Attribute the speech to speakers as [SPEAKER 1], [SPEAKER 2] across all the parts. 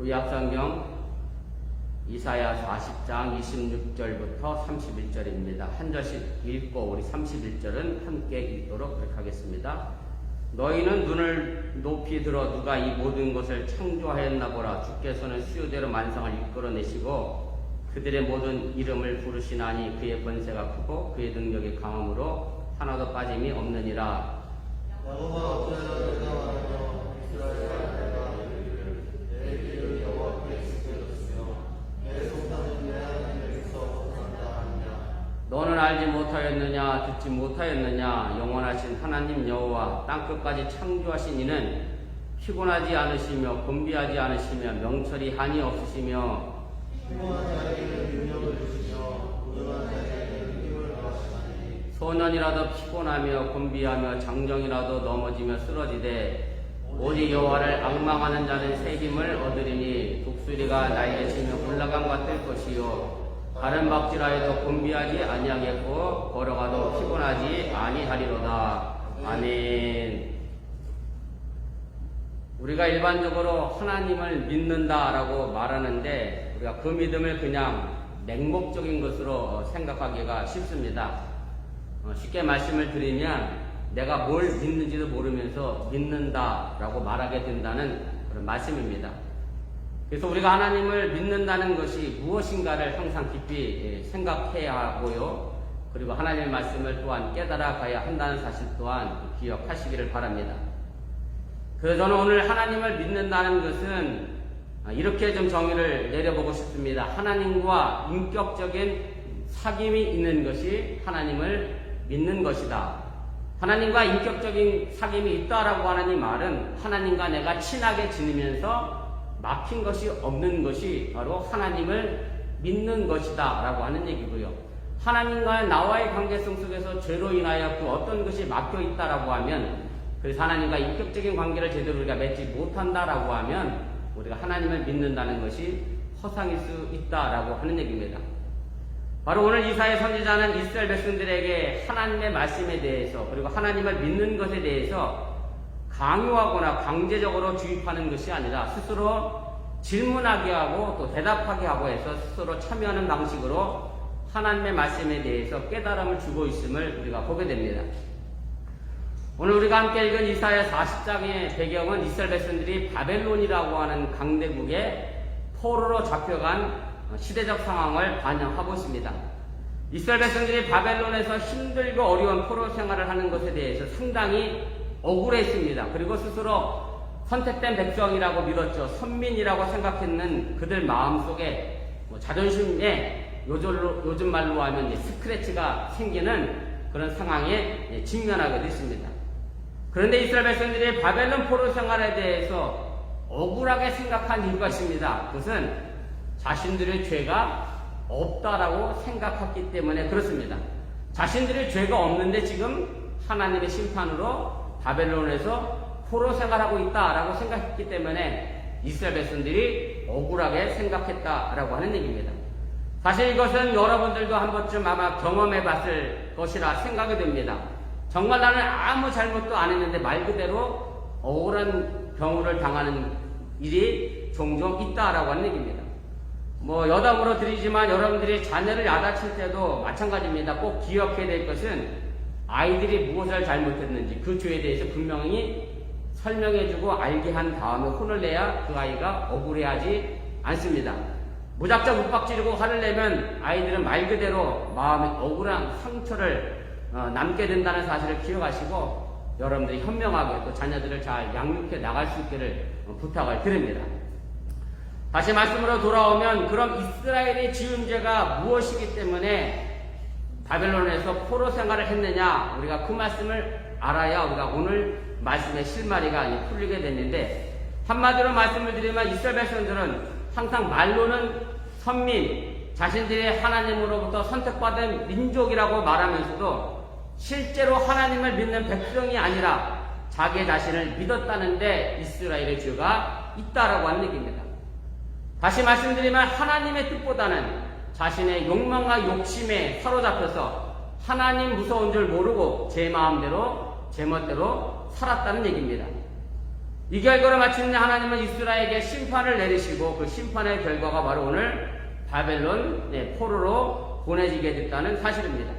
[SPEAKER 1] 구약성경 이사야 40장 26절부터 31절입니다. 한 절씩 읽고 우리 31절은 함께 읽도록 그렇게 하겠습니다. 너희는 눈을 높이 들어 누가 이 모든 것을 창조하였나 보라. 주께서는 수요대로 만상을 이끌어내시고 그들의 모든 이름을 부르시나니 그의 권세가 크고 그의 능력이 강함으로 하나도 빠짐이 없느니라. 너는 알지 못하였느냐 듣지 못하였느냐 영원하신 하나님 여호와 땅끝까지 창조하신 이는 피곤하지 않으시며 곤비하지 않으시며 명철이 한이 없으시며 소년이라도 피곤하며 곤비하며 장정이라도 넘어지며 쓰러지되 오직 여호와를 앙망하는 자는 새 힘을 얻으리니 독수리가 날개치며 올라감과 뜰 것이요 다른 박질하여도 곤비하지 아니하겠고 걸어가도 피곤하지 아니하리로다. 아멘. 우리가 일반적으로 하나님을 믿는다라고 말하는데 우리가 그 믿음을 그냥 맹목적인 것으로 생각하기가 쉽습니다. 쉽게 말씀을 드리면 내가 뭘 믿는지도 모르면서 믿는다라고 말하게 된다는 그런 말씀입니다. 그래서 우리가 하나님을 믿는다는 것이 무엇인가를 항상 깊이 생각해야 하고요. 그리고 하나님의 말씀을 또한 깨달아 가야 한다는 사실 또한 기억하시기를 바랍니다. 그래서 저는 오늘 하나님을 믿는다는 것은 이렇게 좀 정의를 내려보고 싶습니다. 하나님과 인격적인 사귐이 있는 것이 하나님을 믿는 것이다. 하나님과 인격적인 사귐이 있다라고 하는 이 말은 하나님과 내가 친하게 지내면서 막힌 것이 없는 것이 바로 하나님을 믿는 것이다 라고 하는 얘기고요. 하나님과 나와의 관계성 속에서 죄로 인하여 그 어떤 것이 막혀 있다라고 하면 그래서 하나님과 인격적인 관계를 제대로 우리가 맺지 못한다라고 하면 우리가 하나님을 믿는다는 것이 허상일 수 있다라고 하는 얘기입니다. 바로 오늘 이사야 선지자는 이스라엘 백성들에게 하나님의 말씀에 대해서 그리고 하나님을 믿는 것에 대해서 강요하거나 강제적으로 주입하는 것이 아니라 스스로 질문하게 하고 또 대답하게 하고 해서 스스로 참여하는 방식으로 하나님의 말씀에 대해서 깨달음을 주고 있음을 우리가 보게 됩니다. 오늘 우리가 함께 읽은 이사야 40장의 배경은 이스라엘 백성들이 바벨론이라고 하는 강대국에 포로로 잡혀간 시대적 상황을 반영하고 있습니다. 이스라엘 백성들이 바벨론에서 힘들고 어려운 포로 생활을 하는 것에 대해서 상당히 억울했습니다. 그리고 스스로 선택된 백성이라고 믿었죠. 선민이라고 생각했는 그들 마음속에 자존심에 요즘 말로 하면 스크래치가 생기는 그런 상황에 직면하게 됐습니다. 그런데 이스라엘 백성들이 바벨론 포로 생활에 대해서 억울하게 생각한 이유가 있습니다. 그것은 자신들의 죄가 없다라고 생각했기 때문에 그렇습니다. 자신들의 죄가 없는데 지금 하나님의 심판으로 바벨론에서 포로 생활하고 있다라고 생각했기 때문에 이스라엘 백성들이 억울하게 생각했다라고 하는 얘기입니다. 사실 이것은 여러분들도 한 번쯤 아마 경험해 봤을 것이라 생각이 됩니다. 정말 나는 아무 잘못도 안 했는데 말 그대로 억울한 경우를 당하는 일이 종종 있다라고 하는 얘기입니다. 여담으로 드리지만 여러분들이 자녀를 야단칠 때도 마찬가지입니다. 꼭 기억해야 될 것은 아이들이 무엇을 잘못했는지 그 죄에 대해서 분명히 설명해주고 알게 한 다음에 혼을 내야 그 아이가 억울해하지 않습니다. 무작정 윽박지르고 화를 내면 아이들은 말 그대로 마음에 억울한 상처를 남게 된다는 사실을 기억하시고 여러분들이 현명하게 또 자녀들을 잘 양육해 나갈 수 있기를 부탁을 드립니다. 다시 말씀으로 돌아오면 그럼 이스라엘이 지은 죄가 무엇이기 때문에 바벨론에서 포로 생활을 했느냐 우리가 그 말씀을 알아야 우리가 오늘 말씀의 실마리가 풀리게 됐는데 한마디로 말씀을 드리면 이스라엘 백성들은 항상 말로는 선민 자신들이 하나님으로부터 선택받은 민족이라고 말하면서도 실제로 하나님을 믿는 백성이 아니라 자기 자신을 믿었다는데 이스라엘의 죄가 있다라고 하는 얘기입니다. 다시 말씀드리면 하나님의 뜻보다는 자신의 욕망과 욕심에 사로잡혀서 하나님 무서운 줄 모르고 제 마음대로 제 멋대로 살았다는 얘기입니다. 이 결과로 마침내 하나님은 이스라엘에게 심판을 내리시고 그 심판의 결과가 바로 오늘 바벨론 포로로 보내지게 됐다는 사실입니다.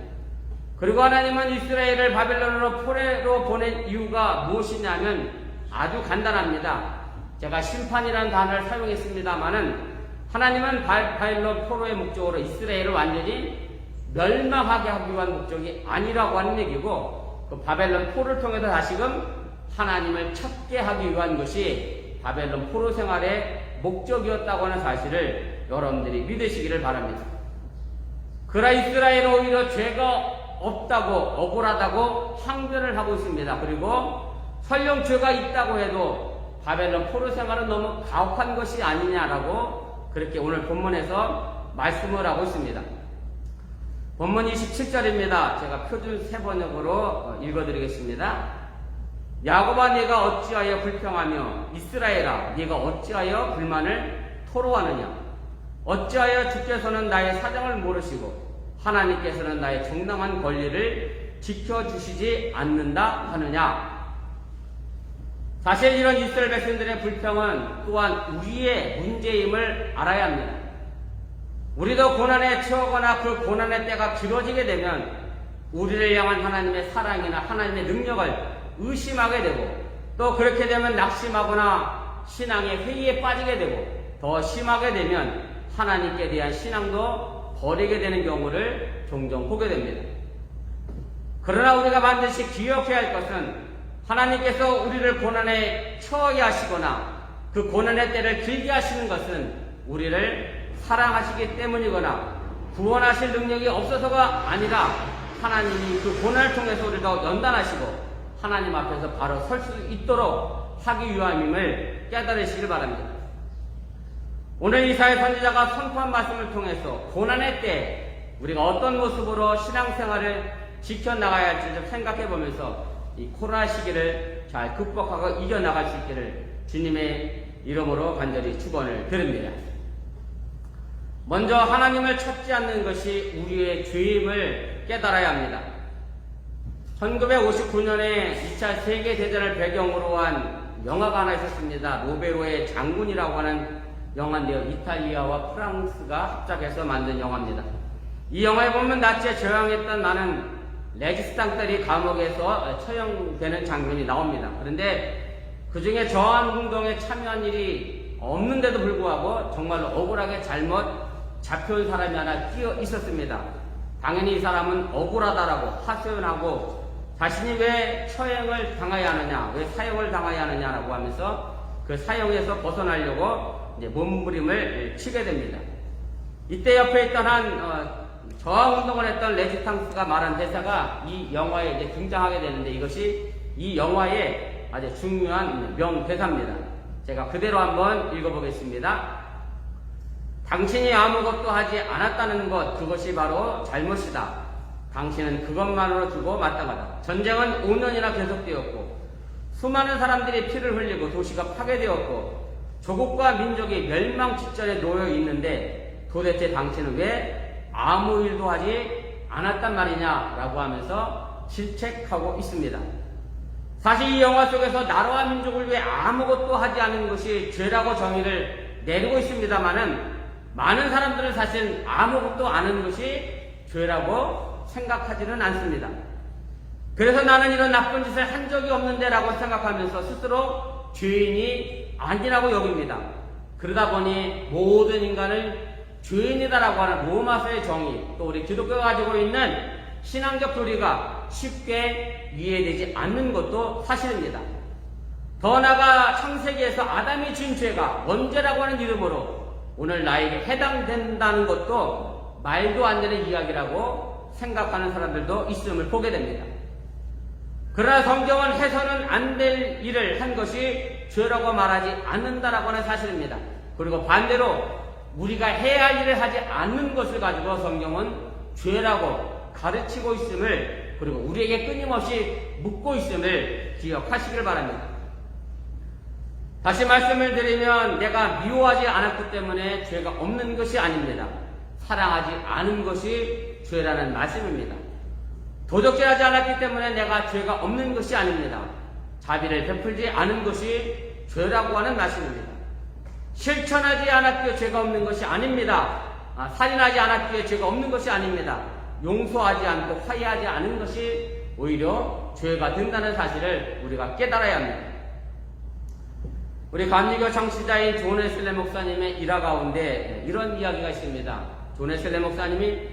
[SPEAKER 1] 그리고 하나님은 이스라엘을 바벨론으로 포로로 보낸 이유가 무엇이냐면 아주 간단합니다. 제가 심판이라는 단어를 사용했습니다마는 하나님은 바벨론 포로의 목적으로 이스라엘을 완전히 멸망하게 하기 위한 목적이 아니라고 하는 얘기고, 그 바벨론 포로를 통해서 다시금 하나님을 찾게 하기 위한 것이 바벨론 포로 생활의 목적이었다고 하는 사실을 여러분들이 믿으시기를 바랍니다. 그러나 이스라엘은 오히려 죄가 없다고, 억울하다고 항변을 하고 있습니다. 그리고 설령 죄가 있다고 해도 바벨론 포로 생활은 너무 가혹한 것이 아니냐라고 그렇게 오늘 본문에서 말씀을 하고 있습니다. 본문 27절입니다. 제가 표준 세번역으로 읽어드리겠습니다. 야곱아, 네가 어찌하여 불평하며 이스라엘아, 네가 어찌하여 불만을 토로하느냐? 어찌하여 주께서는 나의 사정을 모르시고 하나님께서는 나의 정당한 권리를 지켜주시지 않는다 하느냐? 사실 이런 이스라엘 백성들의 불평은 또한 우리의 문제임을 알아야 합니다. 우리도 고난에 처하거나 그 고난의 때가 길어지게 되면 우리를 향한 하나님의 사랑이나 하나님의 능력을 의심하게 되고, 또 그렇게 되면 낙심하거나 신앙의 회의에 빠지게 되고, 더 심하게 되면 하나님께 대한 신앙도 버리게 되는 경우를 종종 보게 됩니다. 그러나 우리가 반드시 기억해야 할 것은 하나님께서 우리를 고난에 처하게 하시거나 그 고난의 때를 길게 하시는 것은 우리를 사랑하시기 때문이거나 구원하실 능력이 없어서가 아니라 하나님이 그 고난을 통해서 우리를 연단하시고 하나님 앞에서 바로 설 수 있도록 하기 위함임을 깨달으시길 바랍니다. 오늘 이사야 선지자가 선포한 말씀을 통해서 고난의 때 우리가 어떤 모습으로 신앙생활을 지켜나가야 할지 좀 생각해 보면서 이 코로나 시기를 잘 극복하고 이겨나갈 수 있기를 주님의 이름으로 간절히 축원을 드립니다. 먼저 하나님을 찾지 않는 것이 우리의 죄임을 깨달아야 합니다. 1959년에 2차 세계대전을 배경으로 한 영화가 하나 있었습니다. 로베로의 장군이라고 하는 영화인데요. 이탈리아와 프랑스가 합작해서 만든 영화입니다. 이 영화에 보면 나치에 저항했던 많은 레지스탕들이 감옥에서 처형되는 장면이 나옵니다. 그런데 그 중에 저항 운동에 참여한 일이 없는데도 불구하고 정말로 억울하게 잘못 잡혀온 사람이 하나 끼어 있었습니다. 당연히 이 사람은 억울하다라고 하소연하고 자신이 왜 처형을 당해야 하느냐, 왜 사형을 당해야 하느냐라고 하면서 그 사형에서 벗어나려고 이제 몸부림을 치게 됩니다. 이때 옆에 있던 한 저항운동을 했던 레지탕스가 말한 대사가 이 영화에 이제 등장하게 되는데 이것이 이 영화의 아주 중요한 명대사입니다. 제가 그대로 한번 읽어보겠습니다. 당신이 아무것도 하지 않았다는 것, 그것이 바로 잘못이다. 당신은 그것만으로 두고 마땅하다. 전쟁은 5년이나 계속되었고 수많은 사람들이 피를 흘리고 도시가 파괴되었고 조국과 민족이 멸망 직전에 놓여 있는데 도대체 당신은 왜 아무 일도 하지 않았단 말이냐라고 하면서 질책하고 있습니다. 사실 이 영화 속에서 나라와 민족을 위해 아무것도 하지 않은 것이 죄라고 정의를 내리고 있습니다만은 많은 사람들은 사실 아무것도 안 하는 것이 죄라고 생각하지는 않습니다. 그래서 나는 이런 나쁜 짓을 한 적이 없는데 라고 생각하면서 스스로 죄인이 아니라고 여깁니다. 그러다 보니 모든 인간을 죄인이다라고 하는 로마서의 정의, 또 우리 기독교가 가지고 있는 신앙적 교리가 쉽게 이해되지 않는 것도 사실입니다. 더 나아가 창세기에서 아담이 지은 죄가 원죄라고 하는 이름으로 오늘 나에게 해당된다는 것도 말도 안 되는 이야기라고 생각하는 사람들도 있음을 보게 됩니다. 그러나 성경은 해서는 안 될 일을 한 것이 죄라고 말하지 않는다라고 하는 사실입니다. 그리고 반대로 우리가 해야 할 일을 하지 않는 것을 가지고 성경은 죄라고 가르치고 있음을, 그리고 우리에게 끊임없이 묻고 있음을 기억하시길 바랍니다. 다시 말씀을 드리면 내가 미워하지 않았기 때문에 죄가 없는 것이 아닙니다. 사랑하지 않은 것이 죄라는 말씀입니다. 도적질하지 않았기 때문에 내가 죄가 없는 것이 아닙니다. 자비를 베풀지 않은 것이 죄라고 하는 말씀입니다. 실천하지 않았기에 죄가 없는 것이 아닙니다. 살인하지 않았기에 죄가 없는 것이 아닙니다. 용서하지 않고 화해하지 않은 것이 오히려 죄가 된다는 사실을 우리가 깨달아야 합니다. 우리 감리교 창시자인 존 웨슬리 목사님의 일화 가운데 이런 이야기가 있습니다. 존 웨슬리 목사님이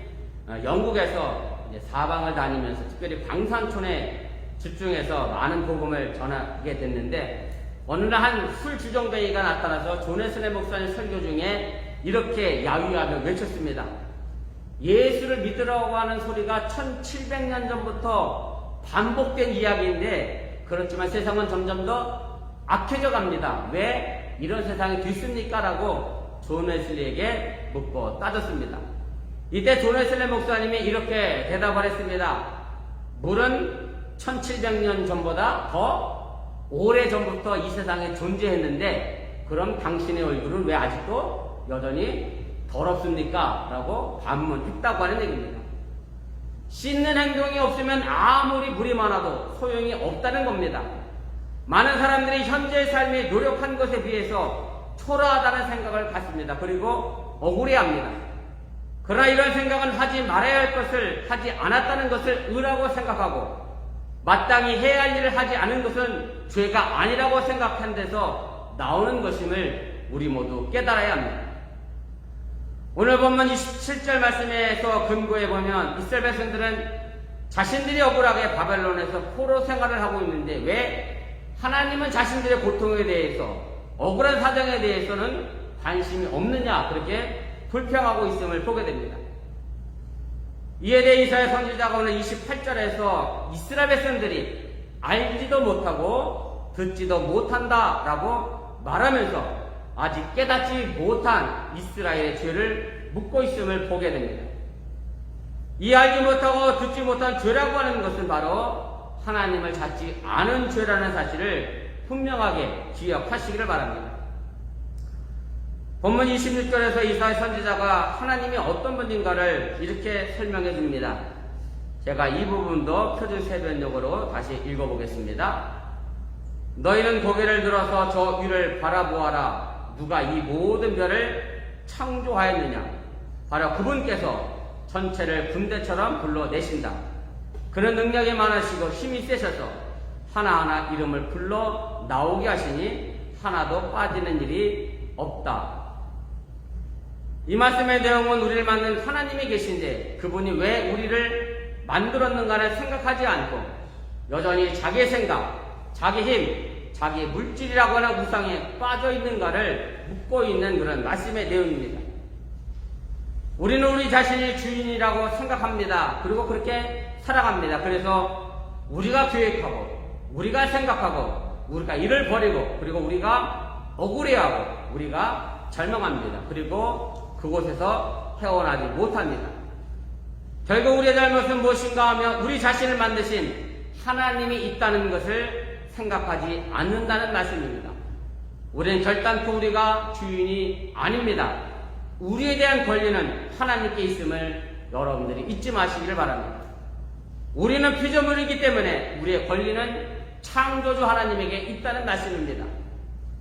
[SPEAKER 1] 영국에서 이제 사방을 다니면서 특별히 광산촌에 집중해서 많은 복음을 전하게 됐는데, 어느 날 한 술주정뱅이가 나타나서 존 웨슬리 목사님 설교 중에 이렇게 야유하며 외쳤습니다. 예수를 믿으라고 하는 소리가 1700년 전부터 반복된 이야기인데, 그렇지만 세상은 점점 더 악해져 갑니다. 왜 이런 세상이 됐습니까? 라고 존 웨슬리에게 묻고 따졌습니다. 이때 존 웨슬리 목사님이 이렇게 대답을 했습니다. 물은 1700년 전보다 더 오래전부터 이 세상에 존재했는데, 그럼 당신의 얼굴은 왜 아직도 여전히 더럽습니까? 라고 반문했다고 하는 얘기입니다. 씻는 행동이 없으면 아무리 물이 많아도 소용이 없다는 겁니다. 많은 사람들이 현재의 삶에 노력한 것에 비해서 초라하다는 생각을 갖습니다. 그리고 억울해합니다. 그러나 이런 생각은 하지 말아야 할 것을 하지 않았다는 것을 의라고 생각하고, 마땅히 해야 할 일을 하지 않은 것은 죄가 아니라고 생각한 데서 나오는 것임을 우리 모두 깨달아야 합니다. 오늘 본문 27절 말씀에서 근거해 보면 이스라엘 백성들은 자신들이 억울하게 바벨론에서 포로 생활을 하고 있는데, 왜 하나님은 자신들의 고통에 대해서, 억울한 사정에 대해서는 관심이 없느냐, 그렇게 불평하고 있음을 보게 됩니다. 이에 대해 이사야 선지자가 오늘 28절에서 이스라엘 백성들이 알지도 못하고 듣지도 못한다 라고 말하면서 아직 깨닫지 못한 이스라엘의 죄를 묻고 있음을 보게 됩니다. 이 알지 못하고 듣지 못한 죄라고 하는 것은 바로 하나님을 찾지 않은 죄라는 사실을 분명하게 기억하시기를 바랍니다. 본문 26절에서 이사야 선지자가 하나님이 어떤 분인가를 이렇게 설명해 줍니다. 제가 이 부분도 표준 세변역으로 다시 읽어보겠습니다. 너희는 고개를 들어서 저 위를 바라보아라. 누가 이 모든 별을 창조하였느냐? 바로 그분께서 전체를 군대처럼 불러내신다. 그는 능력이 많으시고 힘이 세셔서 하나하나 이름을 불러 나오게 하시니 하나도 빠지는 일이 없다. 이 말씀의 내용은 우리를 만든 하나님이 계신데, 그분이 왜 우리를 만들었는가를 생각하지 않고 여전히 자기의 생각, 자기 힘, 자기 물질이라고 하는 우상에 빠져 있는가를 묻고 있는 그런 말씀의 내용입니다. 우리는 우리 자신이 주인이라고 생각합니다. 그리고 그렇게 살아갑니다. 그래서 우리가 계획하고, 우리가 생각하고, 우리가 일을 벌이고, 그리고 우리가 억울해하고, 우리가 절망합니다. 그리고 그곳에서 헤어나지 못합니다. 결국 우리의 잘못은 무엇인가 하면 우리 자신을 만드신 하나님이 있다는 것을 생각하지 않는다는 말씀입니다. 우리는 결단코 우리가 주인이 아닙니다. 우리에 대한 권리는 하나님께 있음을 여러분들이 잊지 마시기를 바랍니다. 우리는 피조물이기 때문에 우리의 권리는 창조주 하나님에게 있다는 말씀입니다.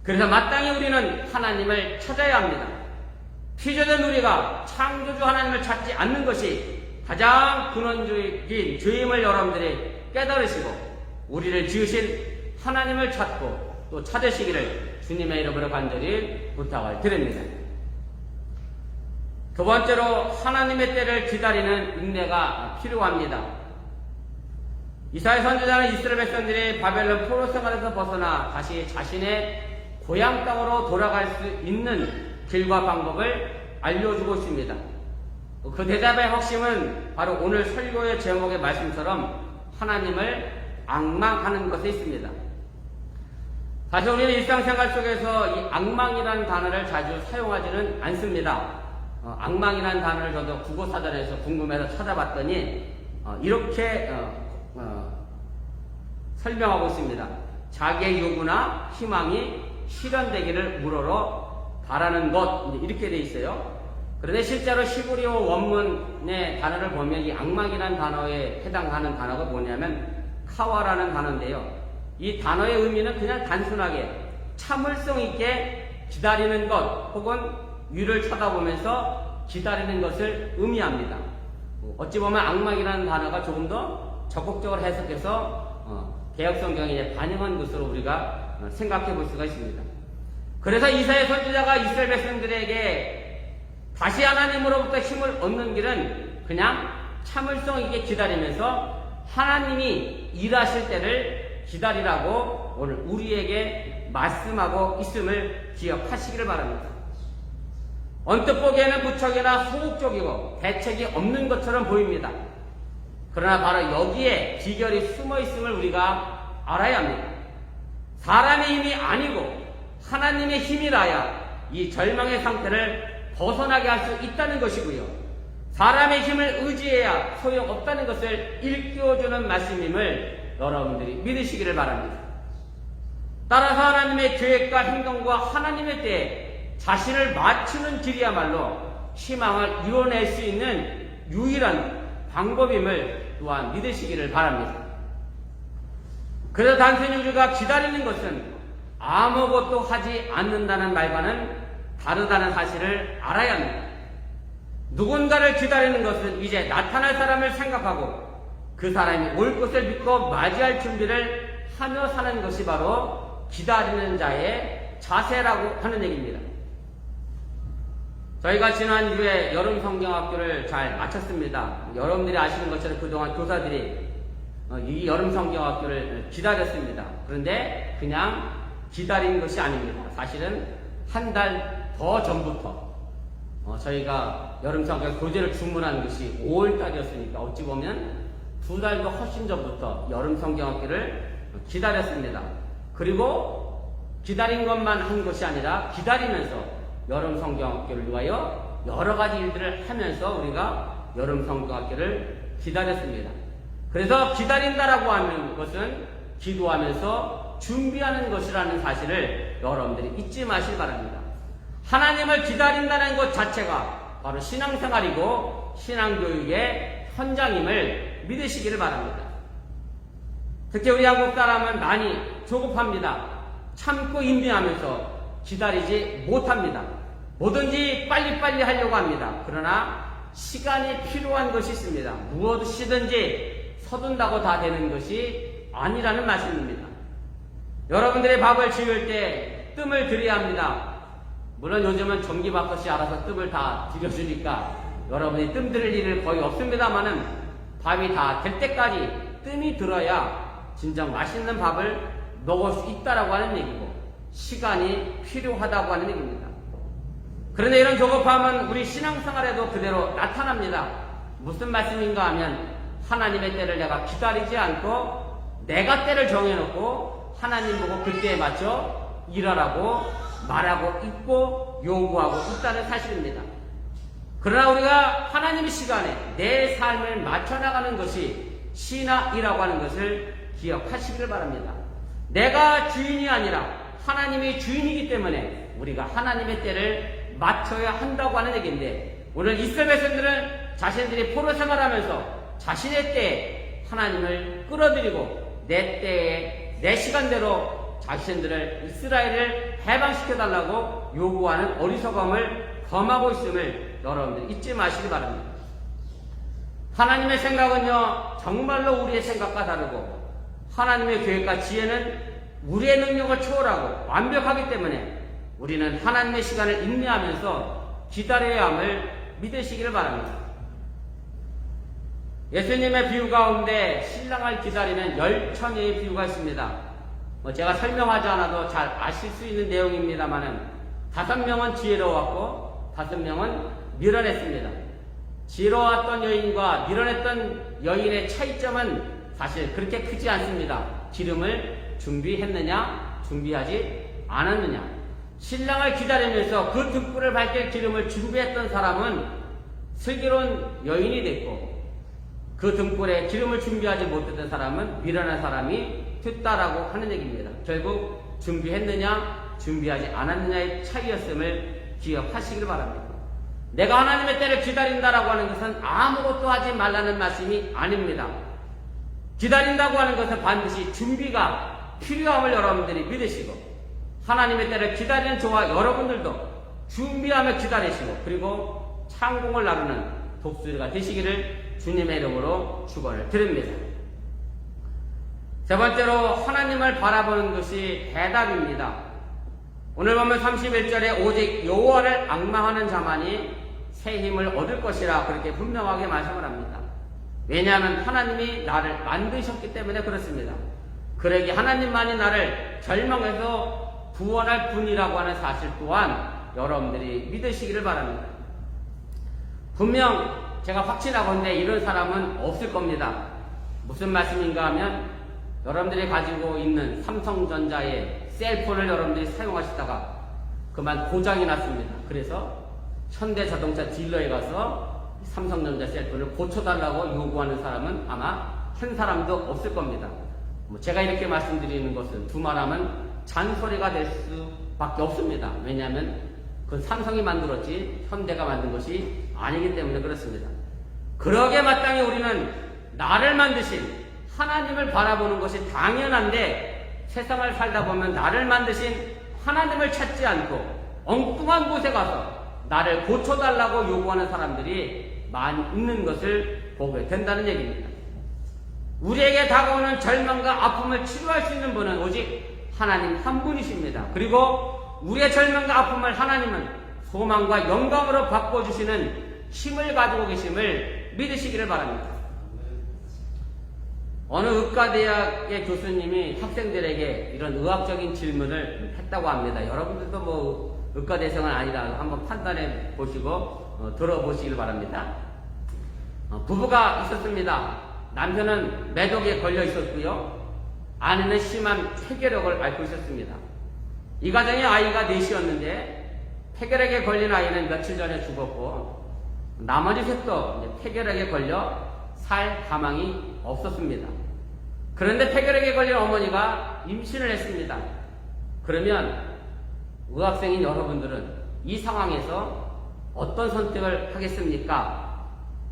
[SPEAKER 1] 그래서 마땅히 우리는 하나님을 찾아야 합니다. 피조된 우리가 창조주 하나님을 찾지 않는 것이 가장 근원적인 죄임을 여러분들이 깨달으시고, 우리를 지으신 하나님을 찾고 또 찾으시기를 주님의 이름으로 간절히 부탁을 드립니다. 두 번째로, 하나님의 때를 기다리는 인내가 필요합니다. 이사야 선지자는 이스라엘 백성들이 바벨론 포로 생활에서 벗어나 다시 자신의 고향 땅으로 돌아갈 수 있는 길과 방법을 알려주고 있습니다. 그 대답의 핵심은 바로 오늘 설교의 제목의 말씀처럼 하나님을 앙망하는 것에 있습니다. 사실 우리는 일상생활 속에서 이 앙망이라는 단어를 자주 사용하지는 않습니다. 앙망이라는 단어를 저도 국어사전에서 궁금해서 찾아봤더니 이렇게 설명하고 있습니다. 자기의 요구나 희망이 실현되기를 우러러 바라는 것, 이렇게 돼 있어요. 그런데 실제로 시브리어 원문의 단어를 보면 이 앙망이라는 단어에 해당하는 단어가 뭐냐면 카와라는 단어인데요. 이 단어의 의미는 그냥 단순하게 참을성 있게 기다리는 것 혹은 위를 쳐다보면서 기다리는 것을 의미합니다. 어찌 보면 악막이라는 단어가 조금 더 적극적으로 해석해서 개혁성경에 반영한 것으로 우리가 생각해 볼 수가 있습니다. 그래서 이사야 선지자가 이스라엘 백성들에게 다시 하나님으로부터 힘을 얻는 길은 그냥 참을성 있게 기다리면서 하나님이 일하실 때를 기다리라고 오늘 우리에게 말씀하고 있음을 기억하시기를 바랍니다. 언뜻 보기에는 무척이나 소극적이고 대책이 없는 것처럼 보입니다. 그러나 바로 여기에 비결이 숨어 있음을 우리가 알아야 합니다. 사람의 힘이 아니고 하나님의 힘이라야 이 절망의 상태를 벗어나게 할 수 있다는 것이고요. 사람의 힘을 의지해야 소용없다는 것을 일깨워주는 말씀임을 여러분들이 믿으시기를 바랍니다. 따라서 하나님의 계획과 행동과 하나님의 때에 자신을 맞추는 길이야말로 희망을 이뤄낼 수 있는 유일한 방법임을 또한 믿으시기를 바랍니다. 그래서 단순히 우리가 기다리는 것은 아무것도 하지 않는다는 말과는 다르다는 사실을 알아야 합니다. 누군가를 기다리는 것은 이제 나타날 사람을 생각하고 그 사람이 올 것을 믿고 맞이할 준비를 하며 사는 것이 바로 기다리는 자의 자세라고 하는 얘기입니다. 저희가 지난주에 여름 성경학교를 잘 마쳤습니다. 여러분들이 아시는 것처럼 그동안 교사들이 이 여름 성경학교를 기다렸습니다. 그런데 그냥 기다린 것이 아닙니다. 사실은 한 달 더 전부터 저희가 여름 성경 교재를 주문한 것이 5월달이었으니까 어찌 보면 2달도 훨씬 전부터 여름 성경학교를 기다렸습니다. 그리고 기다린 것만 한 것이 아니라 기다리면서 여름 성경학교를 위하여 여러 가지 일들을 하면서 우리가 여름 성경학교를 기다렸습니다. 그래서 기다린다라고 하는 것은 기도하면서 준비하는 것이라는 사실을 여러분들이 잊지 마시기 바랍니다. 하나님을 기다린다는 것 자체가 바로 신앙생활이고 신앙교육의 현장임을 믿으시기를 바랍니다. 특히 우리 한국 사람은 많이 조급합니다. 참고 인내하면서 기다리지 못합니다. 뭐든지 빨리빨리 하려고 합니다. 그러나 시간이 필요한 것이 있습니다. 무엇이든지 서둔다고 다 되는 것이 아니라는 말씀입니다. 여러분들의 밥을 지을 때 뜸을 들여야 합니다. 물론 요즘은 전기밥솥이 알아서 뜸을 다 들여주니까 여러분이 뜸 들일 일은 거의 없습니다만은 밥이 다 될 때까지 뜸이 들어야 진정 맛있는 밥을 먹을 수 있다라고 하는 얘기고 시간이 필요하다고 하는 얘기입니다. 그런데 이런 조급함은 우리 신앙생활에도 그대로 나타납니다. 무슨 말씀인가 하면 하나님의 때를 내가 기다리지 않고 내가 때를 정해놓고 하나님 보고 그때에 맞춰 일하라고 말하고 있고 요구하고 있다는 사실입니다. 그러나 우리가 하나님의 시간에 내 삶을 맞춰나가는 것이 신앙이라고 하는 것을 기억하시길 바랍니다. 내가 주인이 아니라 하나님이 주인이기 때문에 우리가 하나님의 때를 맞춰야 한다고 하는 얘기인데 오늘 이스라엘 백성들은 자신들이 포로 생활하면서 자신의 때에 하나님을 끌어들이고 내 때에 내 시간대로 자신들을 이스라엘을 해방시켜달라고 요구하는 어리석음을 범하고 있음을 여러분들 잊지 마시기 바랍니다. 하나님의 생각은요 정말로 우리의 생각과 다르고 하나님의 계획과 지혜는 우리의 능력을 초월하고 완벽하기 때문에 우리는 하나님의 시간을 인내하면서 기다려야 함을 믿으시기를 바랍니다. 예수님의 비유 가운데 신랑을 기다리는 10처녀의 비유가 있습니다. 제가 설명하지 않아도 잘 아실 수 있는 내용입니다만은 5명은 지혜로웠고 5명은 미련했습니다. 지혜로웠던 여인과 미련했던 여인의 차이점은 사실 그렇게 크지 않습니다. 기름을 준비했느냐 준비하지 않았느냐. 신랑을 기다리면서 그 등불을 밝힐 기름을 준비했던 사람은 슬기로운 여인이 됐고 그 등불에 기름을 준비하지 못했던 사람은 미련한 사람이 됐다라고 하는 얘기입니다. 결국 준비했느냐 준비하지 않았느냐의 차이였음을 기억하시길 바랍니다. 내가 하나님의 때를 기다린다라고 하는 것은 아무것도 하지 말라는 말씀이 아닙니다. 기다린다고 하는 것은 반드시 준비가 필요함을 여러분들이 믿으시고 하나님의 때를 기다리는 저와 여러분들도 준비하며 기다리시고 그리고 창공을 나누는 독수리가 되시기를 주님의 이름으로 축원을 드립니다. 세 번째로 하나님을 바라보는 것이 대답입니다. 오늘 보면 31절에 오직 여호와를 앙망하는 자만이 새 힘을 얻을 것이라 그렇게 분명하게 말씀을 합니다. 왜냐하면 하나님이 나를 만드셨기 때문에 그렇습니다. 그러기 하나님만이 나를 절망해서 구원할 분이라고 하는 사실 또한 여러분들이 믿으시기를 바랍니다. 분명 제가 확신하건대 이런 사람은 없을 겁니다. 무슨 말씀인가 하면 여러분들이 가지고 있는 삼성전자의 셀폰을 여러분들이 사용하시다가 그만 고장이 났습니다. 그래서 현대자동차 딜러에 가서 삼성전자 셀폰을 고쳐달라고 요구하는 사람은 아마 한 사람도 없을 겁니다. 제가 이렇게 말씀드리는 것은 두말하면 잔소리가 될 수밖에 없습니다. 왜냐하면 그건 삼성이 만들었지 현대가 만든 것이 아니기 때문에 그렇습니다. 그러게 마땅히 우리는 나를 만드신 하나님을 바라보는 것이 당연한데 세상을 살다 보면 나를 만드신 하나님을 찾지 않고 엉뚱한 곳에 가서 나를 고쳐달라고 요구하는 사람들이 많이 있는 것을 보게 된다는 얘기입니다. 우리에게 다가오는 절망과 아픔을 치료할 수 있는 분은 오직 하나님 한 분이십니다. 그리고 우리의 절망과 아픔을 하나님은 소망과 영광으로 바꿔주시는 힘을 가지고 계심을 믿으시기를 바랍니다. 어느 의과대학의 교수님이 학생들에게 이런 의학적인 질문을 했다고 합니다. 여러분들도 뭐 의과대생은 아니다 한번 판단해 보시고 들어보시길 바랍니다. 부부가 있었습니다. 남편은 매독에 걸려 있었고요. 아내는 심한 폐결핵을 앓고 있었습니다. 이 가정에 아이가 넷이었는데 폐결핵에 걸린 아이는 며칠 전에 죽었고 나머지 셋도 폐결핵에 걸려 살 가망이 없었습니다. 그런데 폐결핵에 걸린 어머니가 임신을 했습니다. 그러면 의학생인 여러분들은 이 상황에서 어떤 선택을 하겠습니까?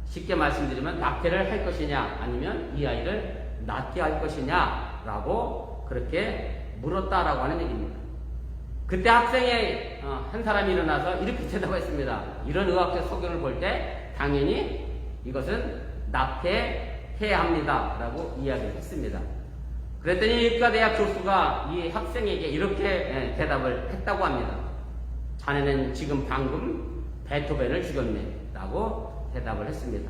[SPEAKER 1] 쉽게 말씀드리면 낙태를 할 것이냐 아니면 이 아이를 낳게 할 것이냐 라고 그렇게 물었다라고 하는 얘기입니다. 그때 학생의 한 사람이 일어나서 이렇게 대답했습니다. 이런 의학적 소견을 볼 때 당연히 이것은 낙태해야 합니다 라고 이야기를 했습니다. 그랬더니 의과대학 교수가 이 학생에게 이렇게 대답을 했다고 합니다. 자네는 지금 방금 베토벤을 죽였네 라고 대답을 했습니다.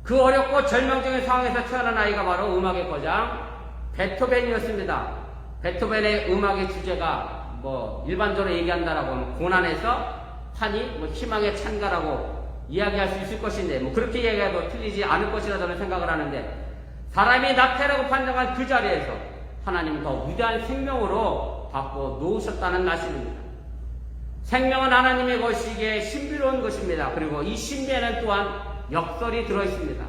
[SPEAKER 1] 그 어렵고 절망적인 상황에서 태어난 아이가 바로 음악의 거장 베토벤이었습니다. 베토벤의 음악의 주제가 일반적으로 얘기한다라고 하면 고난에서 환희, 희망의 찬가라고 이야기할 수 있을 것인데 그렇게 얘기해도 틀리지 않을 것이라 저는 생각을 하는데 사람이 낙태라고 판정한 그 자리에서 하나님은 더 위대한 생명으로 바꿔 놓으셨다는 말씀입니다. 생명은 하나님의 것이기에 신비로운 것입니다. 그리고 이 신비에는 또한 역설이 들어있습니다.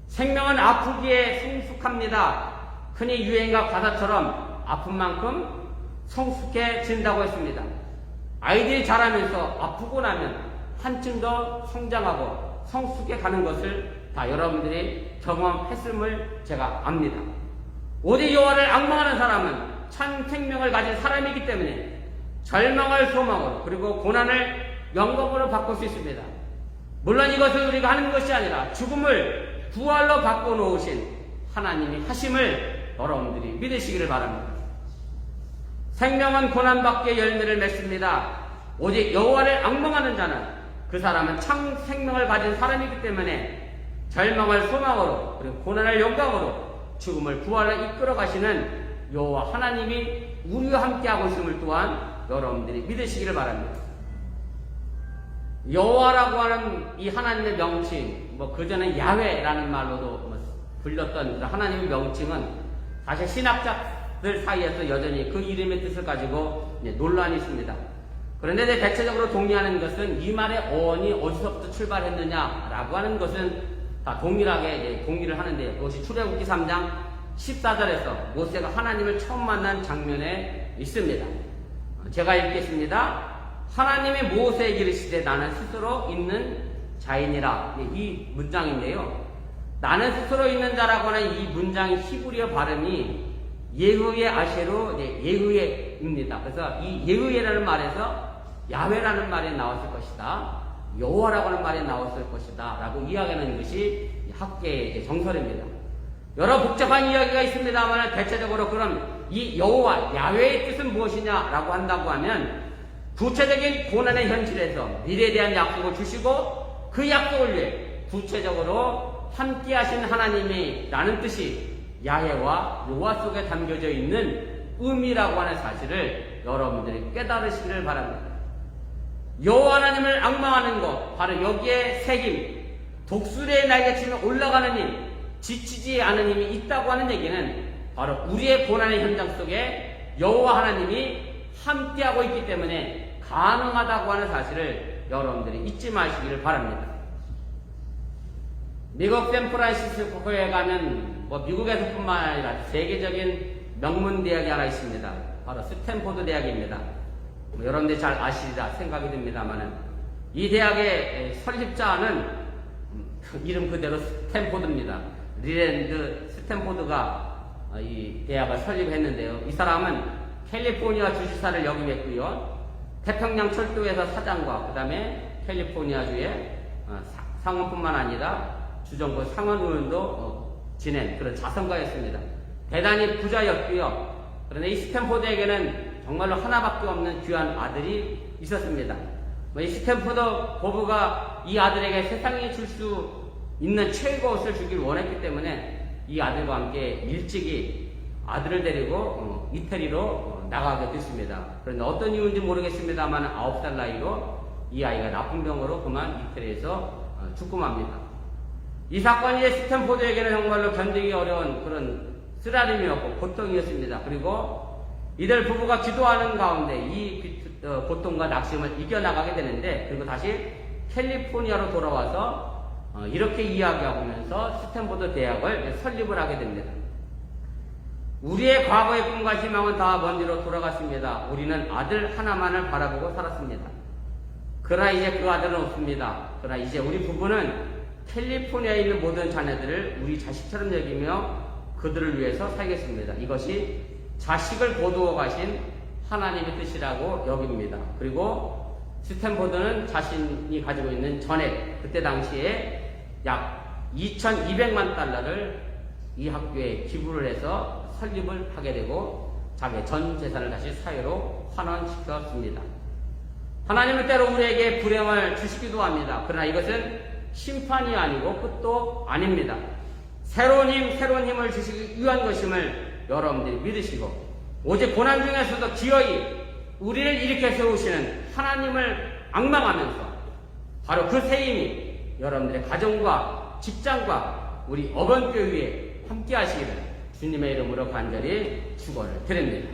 [SPEAKER 1] 생명은 아프기에 성숙합니다. 흔히 유행가 가사처럼 아픈 만큼 성숙해진다고 했습니다. 아이들이 자라면서 아프고 나면 한층 더 성장하고 성숙해 가는 것을 다 여러분들이 경험했음을 제가 압니다. 오직 여호와를 앙망하는 사람은 참 생명을 가진 사람이기 때문에 절망을 소망으로 그리고 고난을 영광으로 바꿀 수 있습니다. 물론 이것을 우리가 하는 것이 아니라 죽음을 부활로 바꿔놓으신 하나님이 하심을 여러분들이 믿으시기를 바랍니다. 생명은 고난밖에 열매를 맺습니다. 오직 여호와를 앙망하는 자는 그 사람은 참 생명을 가진 사람이기 때문에 절망을 소망으로 그리고 고난을 영광으로 죽음을 부활로 이끌어 가시는 여호와 하나님이 우리와 함께하고 있음을 또한 여러분들이 믿으시기를 바랍니다. 여호와라고 하는 이 하나님의 명칭, 그전에 야훼라는 말로도 불렸던 하나님의 명칭은 사실 신학자들 사이에서 여전히 그 이름의 뜻을 가지고 논란이 있습니다. 그런데 대체적으로 동의하는 것은 이 말의 어원이 어디서부터 출발했느냐라고 하는 것은 다 동일하게 동의를 하는데 그것이 출애굽기 3장 14절에서 모세가 하나님을 처음 만난 장면에 있습니다. 제가 읽겠습니다. 하나님이 모세에게 이르시되 나는 스스로 있는 자이니라. 이 문장인데요. 나는 스스로 있는 자라고 하는 이 문장의 히브리어 발음이 예후의 아셰로 예후의 예외입니다. 그래서 이 예외라는 말에서 야훼라는 말이 나왔을 것이다, 여호와라고 하는 말이 나왔을 것이다 라고 이야기하는 것이 학계의 정설입니다. 여러 복잡한 이야기가 있습니다만 대체적으로 그럼 이 여호와 야훼의 뜻은 무엇이냐라고 한다고 하면 구체적인 고난의 현실에서 미래에 대한 약속을 주시고 그 약속을 위해 구체적으로 함께 하신 하나님이라는 뜻이 야훼와 여호와 속에 담겨져 있는 의미라고 하는 사실을 여러분들이 깨달으시기를 바랍니다. 여호와 하나님을 앙망하는 것, 바로 여기에 새김, 독수리의 날개치며 올라가는 힘, 지치지 않은 힘이 있다고 하는 얘기는 바로 우리의 고난의 현장 속에 여호와 하나님이 함께하고 있기 때문에 가능하다고 하는 사실을 여러분들이 잊지 마시기를 바랍니다. 미국 샌프란시스코에 가면 미국에서뿐만 아니라 세계적인 명문 대학이 하나 있습니다. 바로 스탠포드 대학입니다. 여러분들이 잘 아시리라 생각이 듭니다만은 이 대학의 설립자는 이름 그대로 스탠포드입니다. 리랜드 스탠포드가 이 대학을 설립했는데요. 이 사람은 캘리포니아 주지사를 역임했고요. 태평양 철도회사 사장과 그 다음에 캘리포니아주의 상원뿐만 아니라 주정부 상원의원도 지낸 그런 자선가였습니다. 대단히 부자였고요. 그런데 이 스탠포드에게는 정말로 하나밖에 없는 귀한 아들이 있었습니다. 이 스탠포드 고부가 이 아들에게 세상에 줄 수 있는 최고것을 주길 원했기 때문에 이 아들과 함께 일찍이 아들을 데리고 이태리로 나가게 됐습니다. 그런데 어떤 이유인지 모르겠습니다만 9살 나이로 이 아이가 나쁜 병으로 그만 이태리에서 죽고 맙니다. 이 사건이 스탠포드에게는 정말로 견디기 어려운 그런 쓰라림이었고 고통이었습니다. 그리고 이들 부부가 기도하는 가운데 이 고통과 낙심을 이겨나가게 되는데, 그리고 다시 캘리포니아로 돌아와서 이렇게 이야기하면서 스탠포드 대학을 설립을 하게 됩니다. 우리의 과거의 꿈과 희망은 다 먼 뒤로 돌아갔습니다. 우리는 아들 하나만을 바라보고 살았습니다. 그러나 이제 그 아들은 없습니다. 그러나 이제 우리 부부는 캘리포니아에 있는 모든 자녀들을 우리 자식처럼 여기며 그들을 위해서 살겠습니다. 이것이 자식을 거두어 가신 하나님의 뜻이라고 여깁니다. 그리고 스탠포드는 자신이 가지고 있는 전액, 그때 당시에 약 2,200만 달러를 이 학교에 기부를 해서 설립을 하게 되고 자기의 전 재산을 다시 사회로 환원시켰습니다. 하나님은 때로 우리에게 불행을 주시기도 합니다. 그러나 이것은 심판이 아니고 끝도 아닙니다. 새로운 힘을 주시기 위한 것임을 여러분들이 믿으시고, 오직 고난 중에서도 기어이 우리를 일으켜 세우시는 하나님을 앙망하면서 바로 그 새 힘이 여러분들의 가정과 직장과 우리 어건교회에 함께 하시기를 주님의 이름으로 간절히 축원을 드립니다.